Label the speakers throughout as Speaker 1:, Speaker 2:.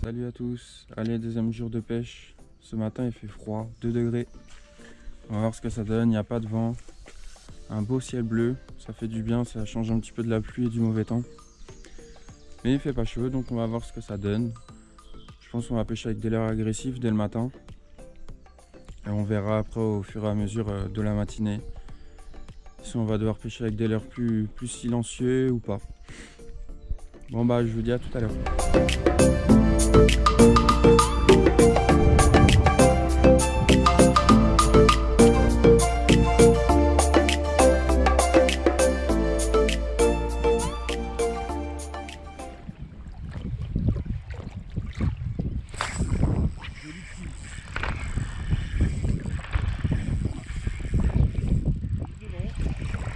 Speaker 1: Salut à tous, allez, deuxième jour de pêche. Ce matin il fait froid, 2 degrés. On va voir ce que ça donne, il n'y a pas de vent. Un beau ciel bleu, ça fait du bien, ça change un petit peu de la pluie et du mauvais temps. Mais il fait pas chaud, donc on va voir ce que ça donne. Je pense qu'on va pêcher avec des leurres agressifs dès le matin. Et on verra après au fur et à mesure de la matinée si on va devoir pêcher avec des leurres plus silencieux ou pas. Bon bah je vous dis à tout à l'heure.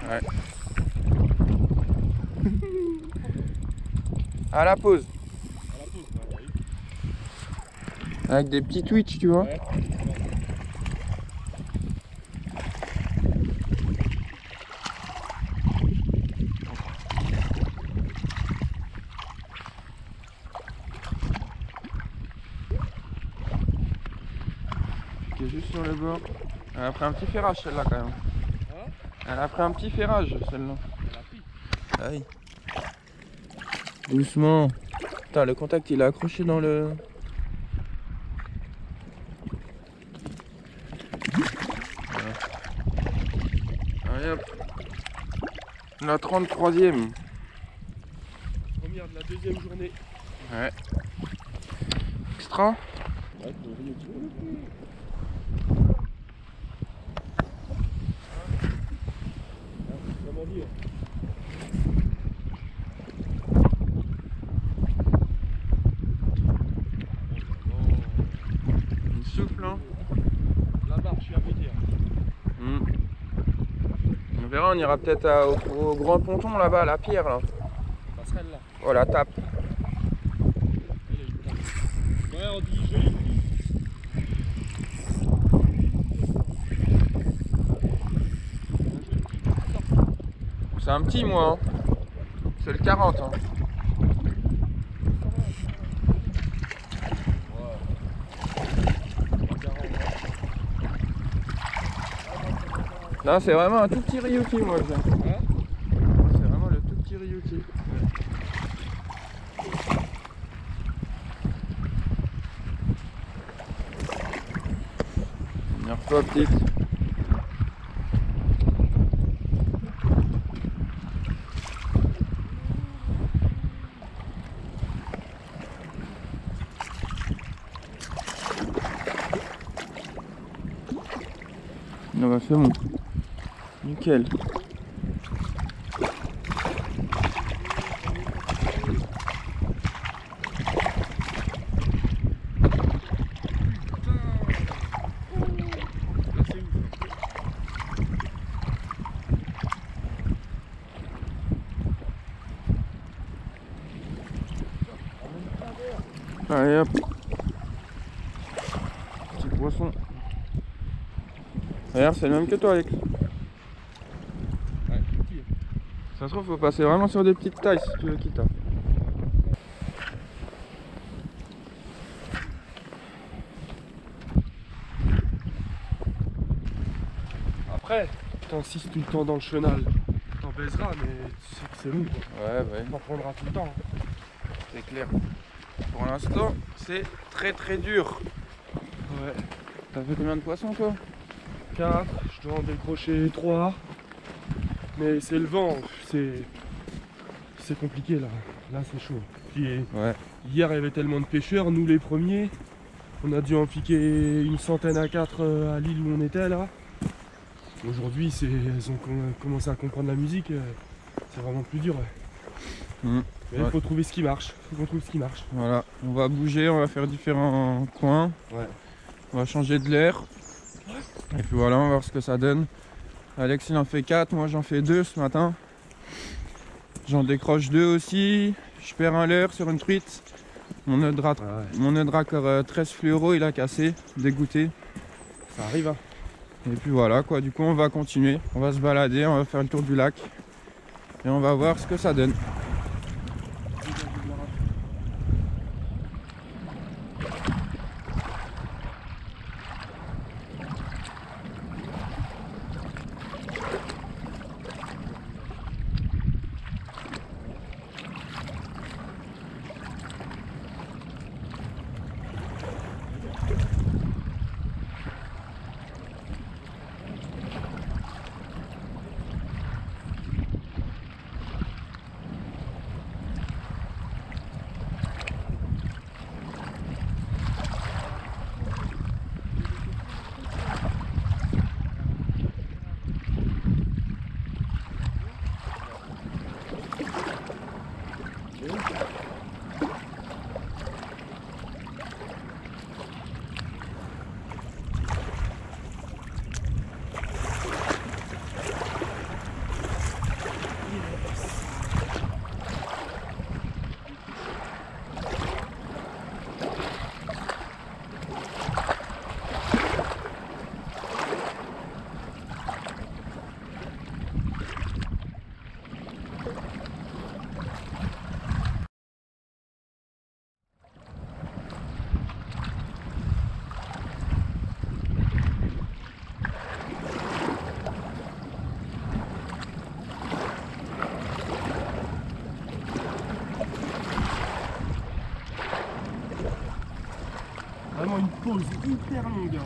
Speaker 1: Ouais. À la pause. Avec des petits twitch, tu vois. Ouais. Qui est juste sur le bord. Elle a pris un petit ferrage celle-là quand même. Elle a pris un petit ferrage celle-là. Ah oui. Doucement. Putain, le contact il est accroché dans le... Voilà. Allez hop. La 33e.
Speaker 2: Première de la deuxième journée.
Speaker 1: Ouais. Extra.
Speaker 2: Ouais, comment dire?
Speaker 1: Il souffle hein.
Speaker 2: La barre, je suis à dire.
Speaker 1: On verra, on ira peut-être au grand ponton là-bas, la pierre là.
Speaker 2: Passerelle là.
Speaker 1: Oh la tape.
Speaker 2: Ouais, on dit joli.
Speaker 1: C'est un petit moi. Hein. C'est le 40. Hein. Là c'est vraiment un tout petit Ryuki moi.
Speaker 2: Hein?
Speaker 1: C'est vraiment le tout petit Ryuki. Énerve-toi petite. Ah bah c'est bon. Nickel. Allez hop. Petit poisson. D'ailleurs c'est le même que toi Alex.
Speaker 2: Ouais,
Speaker 1: Ça se trouve faut passer vraiment sur des petites tailles si tu veux quitter.
Speaker 2: après, t'insistes tout le temps dans le chenal. T'en baiseras, mais tu sais que c'est long quoi.
Speaker 1: Ouais.
Speaker 2: T'en prendras tout le temps.
Speaker 1: C'est clair. Pour l'instant, c'est très dur.
Speaker 2: Ouais.
Speaker 1: T'as fait combien de poissons toi?
Speaker 2: 4, je dois en décrocher 3. Mais c'est le vent, c'est compliqué là. Là c'est chaud. Puis
Speaker 1: Ouais.
Speaker 2: hier il y avait tellement de pêcheurs, nous les premiers. On a dû en piquer une centaine à 4 à l'île où on était là. Aujourd'hui elles ont commencé à comprendre la musique, c'est vraiment plus dur. Ouais. Mais il faut trouver ce qui marche. Faut qu'on trouve ce qui marche.
Speaker 1: Voilà, on va bouger, on va faire différents coins.
Speaker 2: Ouais.
Speaker 1: On va changer de l'air. Et puis voilà, on va voir ce que ça donne. Alex il en fait 4, moi j'en fais 2 ce matin. J'en décroche 2 aussi. Je perds un leurre sur une truite. Mon nœud de raccord 13 fluoro il a cassé, dégoûté.
Speaker 2: Ça arrive hein.
Speaker 1: Et puis voilà quoi, du coup on va continuer. On va se balader, on va faire le tour du lac. Et on va voir ce que ça donne.
Speaker 2: Vraiment une pause hyper longue.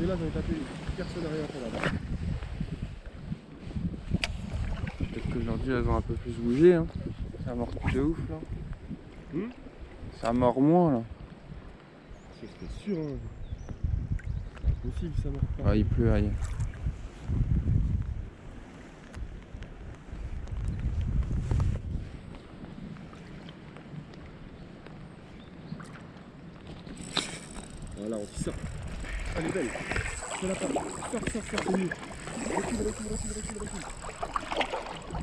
Speaker 2: Et là j'en ai tapé personne n'a rien fait là-bas.
Speaker 1: Peut-être qu'aujourd'hui elles ont un peu plus bougé. Hein. Ça mord plus de ouf là. Ça mord moins là.
Speaker 2: C'est sûr, hein. C'est possible, ça mord pas.
Speaker 1: Ah, il pleut ailleurs.
Speaker 2: Voilà, on sort. Elle est belle. C'est la part. Sors, c'est mieux. Recule.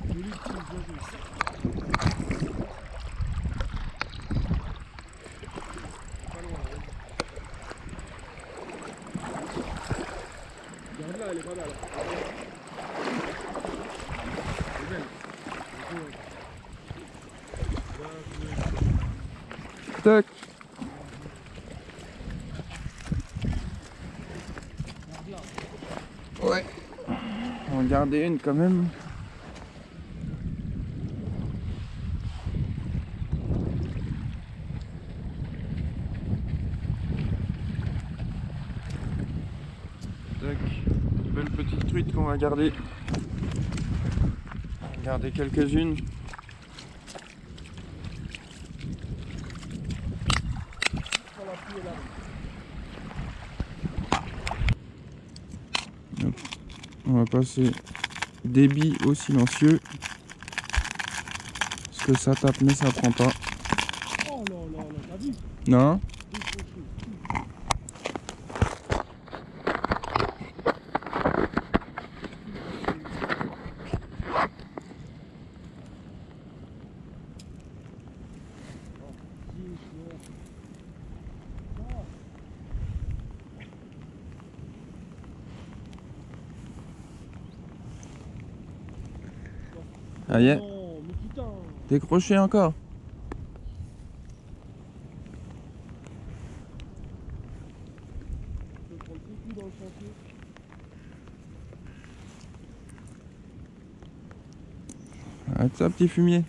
Speaker 2: Joli petit oiseau. Pas loin, hein. Regarde là, elle est pas mal. Elle est belle.
Speaker 1: Tac. Ouais. On va en garder une quand même. Tac. Belle petite truite qu'on va garder. On va garder quelques-unes. On va passer débit au silencieux. Parce que ça tape mais ça prend pas.
Speaker 2: Oh là là, t'as vu?
Speaker 1: Non? Ah yeah.
Speaker 2: Non, mais putain.
Speaker 1: Décroché encore.
Speaker 2: Je vais prendre 6 coups dans le chantier.
Speaker 1: Arrête ça, petit fumier.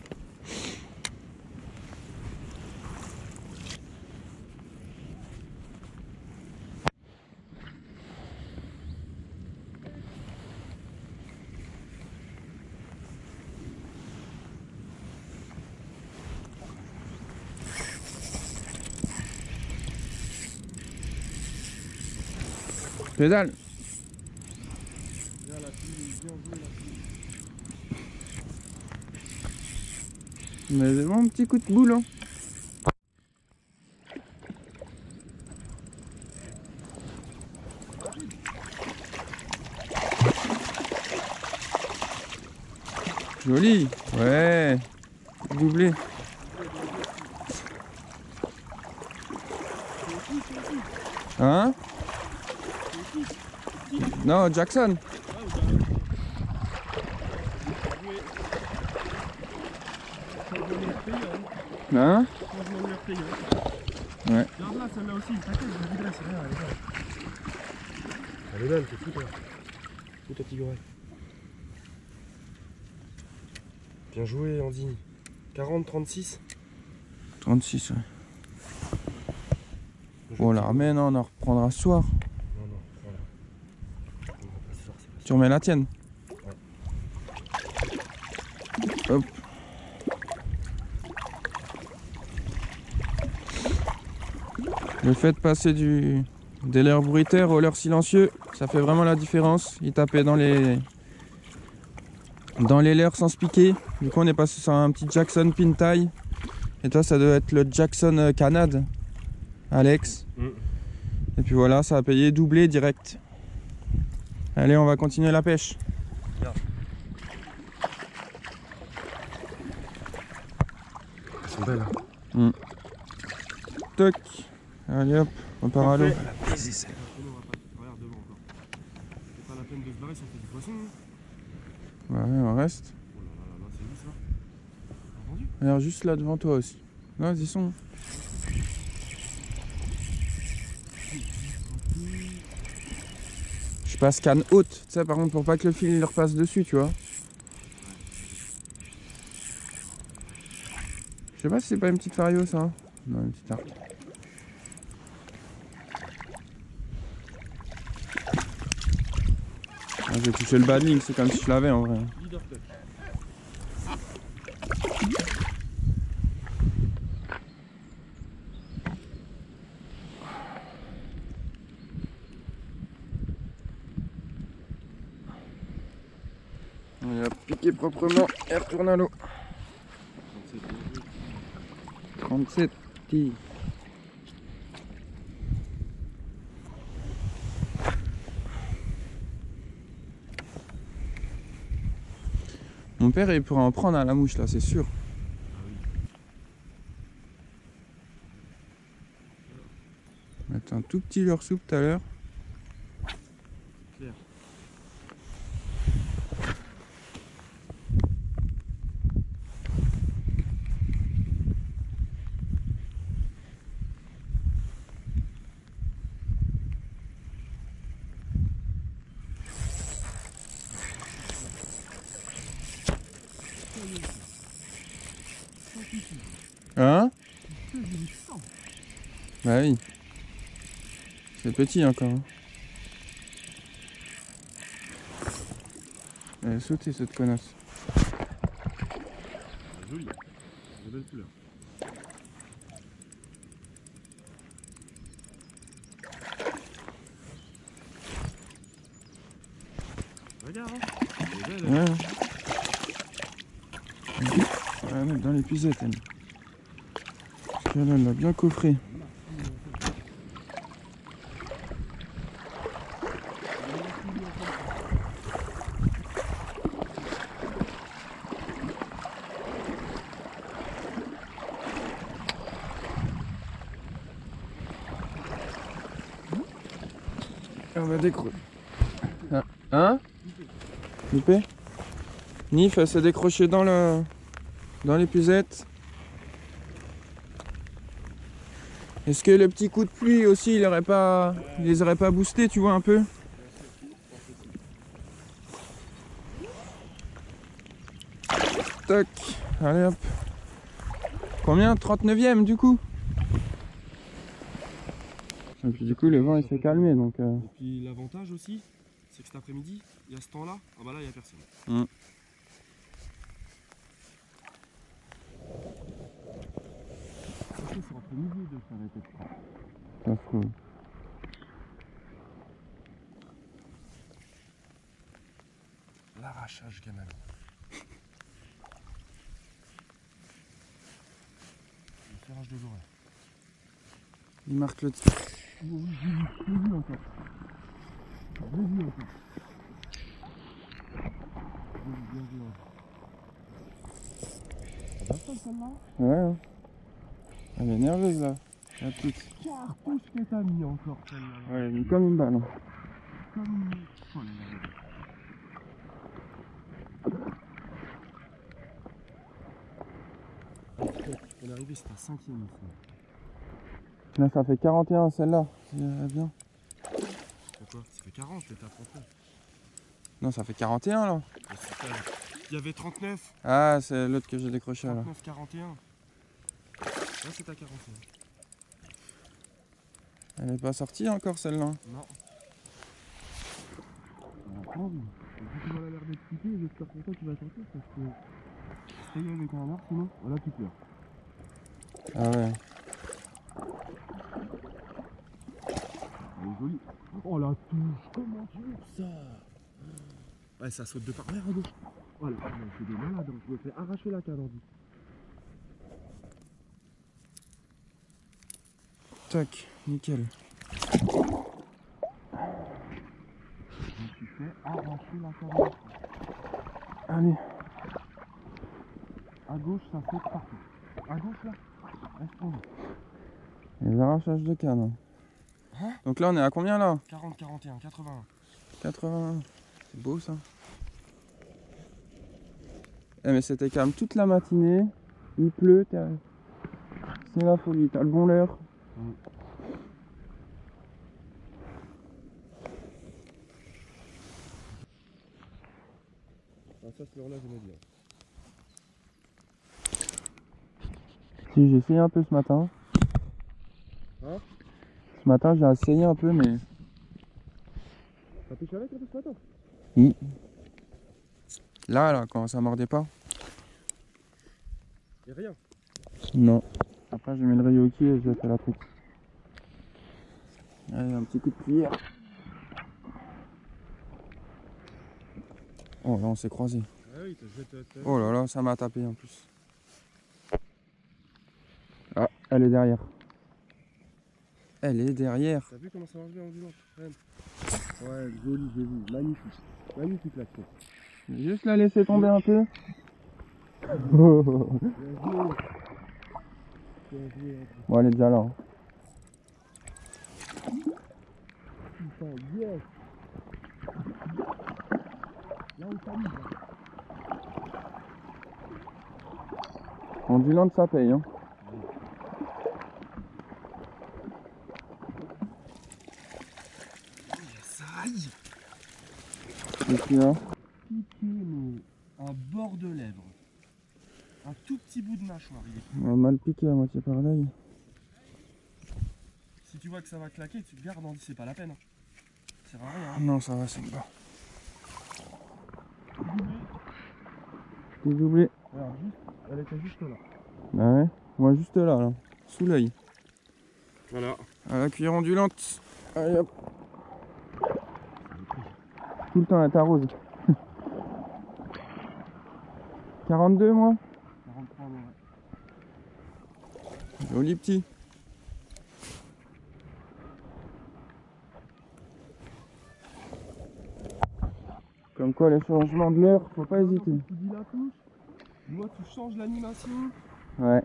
Speaker 1: Pédale.
Speaker 2: Viens la fille, viens jouer la fille.
Speaker 1: Mais c'est bon, petit coup de boule. Hein. Joli. Ouais. Doublé. Hein? Non, Jackson. Hein? Ouais.
Speaker 2: Regarde là, celle-là aussi, t'inquiète, je la voudrais, c'est rien, elle est belle. Elle est belle, t'es fou toi. Où ta petite oreille? Bien joué, Andy. 40, 36?
Speaker 1: 36, ouais. Bon, la ramène, on en reprendra ce soir.
Speaker 2: Non, non, voilà. On va pas ce soir, c'est pas
Speaker 1: Tu remets la tienne?
Speaker 2: Ouais.
Speaker 1: Hop. Le fait de passer des leurres bruitaires aux leurres silencieux, ça fait vraiment la différence. Il tapait dans les leurres sans se piquer. Du coup, on est passé sur un petit Jackson Pintail. Et toi, ça doit être le Jackson Canad, Alex. Et puis voilà, ça a payé doublé direct. Allez, on va continuer la pêche.
Speaker 2: Regarde. Elles sont belles. Hein.
Speaker 1: Toc. Allez hop, on part à l'eau.
Speaker 2: Regarde devant encore. C'est pas la peine de se barrer si on fait du poisson.
Speaker 1: Ouais, on reste.
Speaker 2: Oh là là là, c'est où ça? T'as entendu?
Speaker 1: Regarde juste là devant toi aussi. Non, ils sont. Je passe canne haute, tu sais, par contre, pour pas que le fil il repasse dessus, tu vois. Je sais pas si c'est pas une petite fario ça. Hein. Non, une petite arc. Ah, j'ai touché le bad link, c'est comme si je l'avais en vrai. On va piquer proprement et retourne à l'eau. 37 petits. Mon père il pourra en prendre à la mouche là, c'est sûr. Mettre un tout petit leurre soupe tout à l'heure.
Speaker 2: Claire.
Speaker 1: Hein? Bah oui. C'est petit encore. Hein. Elle a sauté cette connasse.
Speaker 2: C'est joli. C'est de belles couleurs. Regarde, hein. Elle est belle.
Speaker 1: Ouais. On va la mettre dans l'épuisette elle. Parce qu'elle elle l'a bien coffré. On va décrocher. Hein? Loupé? Nif, elle s'est décrochée dans l'épuisette. Est-ce que le petit coup de pluie aussi, il les aurait pas boostés, tu vois, un peu? Toc, allez hop. Combien? 39e du coup? Et puis du coup le vent il s'est calmé donc...
Speaker 2: Et puis l'avantage aussi, c'est que cet après-midi, il y a ce temps-là, ah bah là il n'y a personne.
Speaker 1: C'est après-midi de s'arrêter de prendre. Pas fou.
Speaker 2: L'arrachage canal. Le serrage de l'oreille.
Speaker 1: Il marque le...
Speaker 2: Oui, j'ai vu encore. J'ai vu encore. Bien vu. Ça va pas celle-là?
Speaker 1: Ouais. Hein. Elle est nerveuse là. La petite.
Speaker 2: Cartouche que t'as mis encore celle-là.
Speaker 1: Ouais, elle est mis comme une balle. Hein.
Speaker 2: Comme une... Oh là là. On est arrivé, c'était à 5ème ici.
Speaker 1: Là, ça fait 41 celle-là. C'est bien.
Speaker 2: Pourquoi? Ça fait 40, t'étais à 39.
Speaker 1: Non, ça fait 41 là.
Speaker 2: Il y avait 39.
Speaker 1: Ah, c'est l'autre que j'ai décroché là.
Speaker 2: 39, 41. Là, c'est à 41.
Speaker 1: Elle n'est pas sortie encore celle-là.
Speaker 2: Non. On va prendre. Vu qu'il a l'air d'être piqué, j'espère pour toi qu'il va sortir parce que c'est avec un arbre sinon. Voilà, tu pleures.
Speaker 1: Ah ouais.
Speaker 2: Elle est jolie. Oh la touche, comment tu ouvres ça? Ouais, ça saute de par l'air à gauche. Oh là, c'est des malades, hein. Je me fais arracher la canne, Andy.
Speaker 1: Tac, nickel.
Speaker 2: Je me suis fait arracher la canne.
Speaker 1: Allez.
Speaker 2: À gauche, ça saute partout. À gauche, là, laisse tomber.
Speaker 1: Les arrachages de canne.
Speaker 2: Hein?
Speaker 1: Donc là, on est à combien là?
Speaker 2: 40, 41, 81.
Speaker 1: 80. C'est beau ça. Eh mais c'était calme toute la matinée. Il pleut. C'est la folie. T'as le bon leurre.
Speaker 2: Ah, ça, ce leurre-là, j'aimais bien.
Speaker 1: Si, j'ai essayé un peu ce matin.
Speaker 2: Hein?
Speaker 1: Ce matin, j'ai essayé un peu, mais...
Speaker 2: T'as pêché avec un peu ce matin?
Speaker 1: Oui. Là, quand ça mordait pas.
Speaker 2: Y'a rien.
Speaker 1: Non. Après, j'ai mis le rayon au pied et j'ai fait la truc. Allez, un petit coup de cuillère. Oh là, on s'est croisés.
Speaker 2: Ah oui, t'as.
Speaker 1: Oh là là, ça m'a tapé en plus. Ah, elle est derrière. Elle est derrière.
Speaker 2: T'as vu comment ça marche bien en ondulante? Ouais, joli, j'ai vu. Magnifique. Magnifique l'action.
Speaker 1: Je vais juste la laisser tomber un peu.
Speaker 2: Bien joué. Bien joué.
Speaker 1: Bon, elle est déjà là. Hein.
Speaker 2: Putain, yes. Là, on s'amuse.
Speaker 1: Ondulante, ça paye. Hein.
Speaker 2: Ça aille.
Speaker 1: Et puis là,
Speaker 2: Piqué, mais un bord de lèvre. Un tout petit bout de mâchoire. Il est...
Speaker 1: on a mal piqué à moitié par l'œil.
Speaker 2: Si tu vois que ça va claquer, tu te gardes, Andy, c'est pas la peine. Ça sert à rien.
Speaker 1: Ah non, ça va, c'est bas. T'es doublé.
Speaker 2: Regarde, juste, elle était juste là.
Speaker 1: Bah ouais, moi juste là, sous l'œil.
Speaker 2: Voilà.
Speaker 1: À la cuillère ondulante. Allez hop. Tout le temps, elle t'arrose. 42 moi.
Speaker 2: 43, ouais.
Speaker 1: Joli petit. Comme quoi les changements de l'heure, faut pas hésiter.
Speaker 2: Tu dis la touche, moi tu changes l'animation.
Speaker 1: Ouais.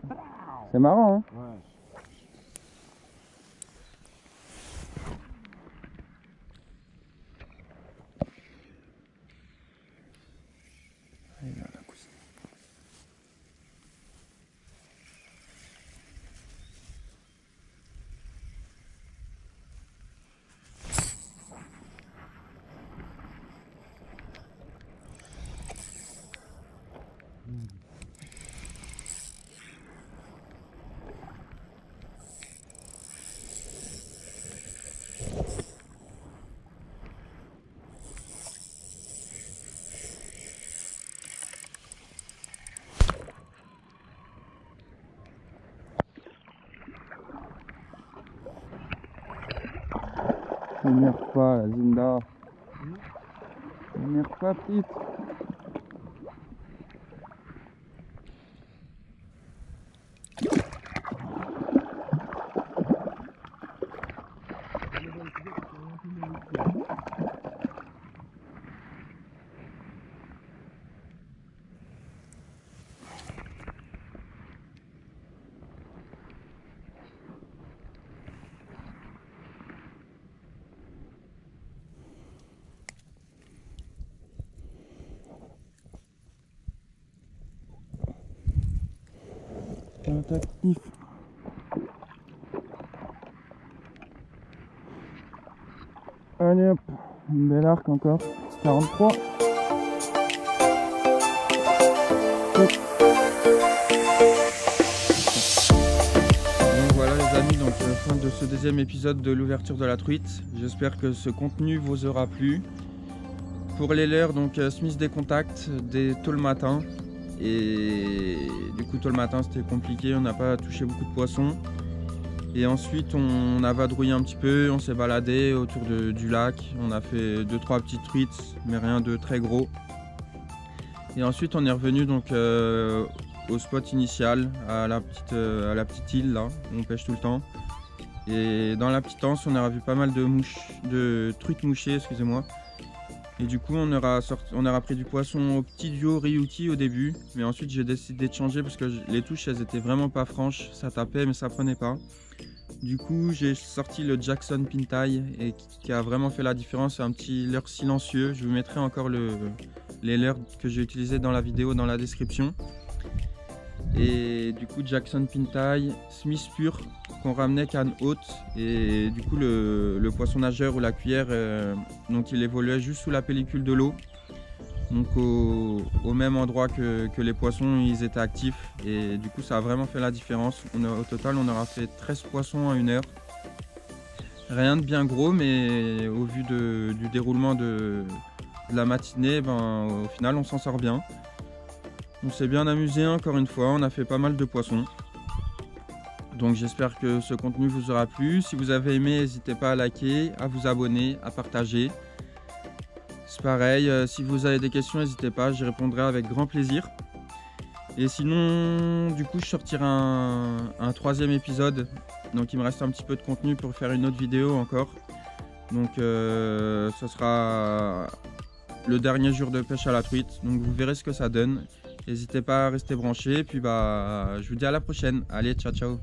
Speaker 1: C'est marrant hein.
Speaker 2: Ouais.
Speaker 1: Allez, là, la cousine. T'énerve pas la Zinda. T'énerve pas petite. Tac, nif. Allez hop, une belle arc encore, 43. Donc voilà les amis, donc fin de ce deuxième épisode de l'ouverture de la truite. J'espère que ce contenu vous aura plu. Pour les leurres, donc Smith des contacts dès tôt le matin. Et du coup tôt le matin c'était compliqué, on n'a pas touché beaucoup de poissons. Et ensuite on a vadrouillé un petit peu, on s'est baladé autour du lac, on a fait 2-3 petites truites mais rien de très gros. Et ensuite on est revenu donc au spot initial, à la petite île là, où on pêche tout le temps. Et dans la petite anse on aura vu pas mal de truites mouchées, excusez-moi. Et du coup on aura pris du poisson au petit duo Ryuki au début, mais ensuite j'ai décidé de changer parce que les touches elles étaient vraiment pas franches, ça tapait mais ça prenait pas. Du coup j'ai sorti le Jackson Pintai et qui a vraiment fait la différence, c'est un petit leurre silencieux. Je vous mettrai encore les leurres que j'ai utilisés dans la vidéo dans la description. Et du coup Jackson Pintai, Smith pur qu'on ramenait canne haute, et du coup le poisson nageur ou la cuillère donc il évoluait juste sous la pellicule de l'eau, donc au même endroit que les poissons ils étaient actifs, et du coup ça a vraiment fait la différence. Au total on aura fait 13 poissons en 1 heure, rien de bien gros, mais au vu du déroulement de la matinée, au final on s'en sort bien. On s'est bien amusé encore une fois, on a fait pas mal de poissons. Donc j'espère que ce contenu vous aura plu. Si vous avez aimé, n'hésitez pas à liker, à vous abonner, à partager. C'est pareil, si vous avez des questions, n'hésitez pas, j'y répondrai avec grand plaisir. Et sinon, du coup, je sortirai un 3e épisode. Donc il me reste un petit peu de contenu pour faire une autre vidéo encore. Donc ce sera le dernier jour de pêche à la truite. Donc vous verrez ce que ça donne. N'hésitez pas à rester branchés. Et puis je vous dis à la prochaine. Allez, ciao ciao.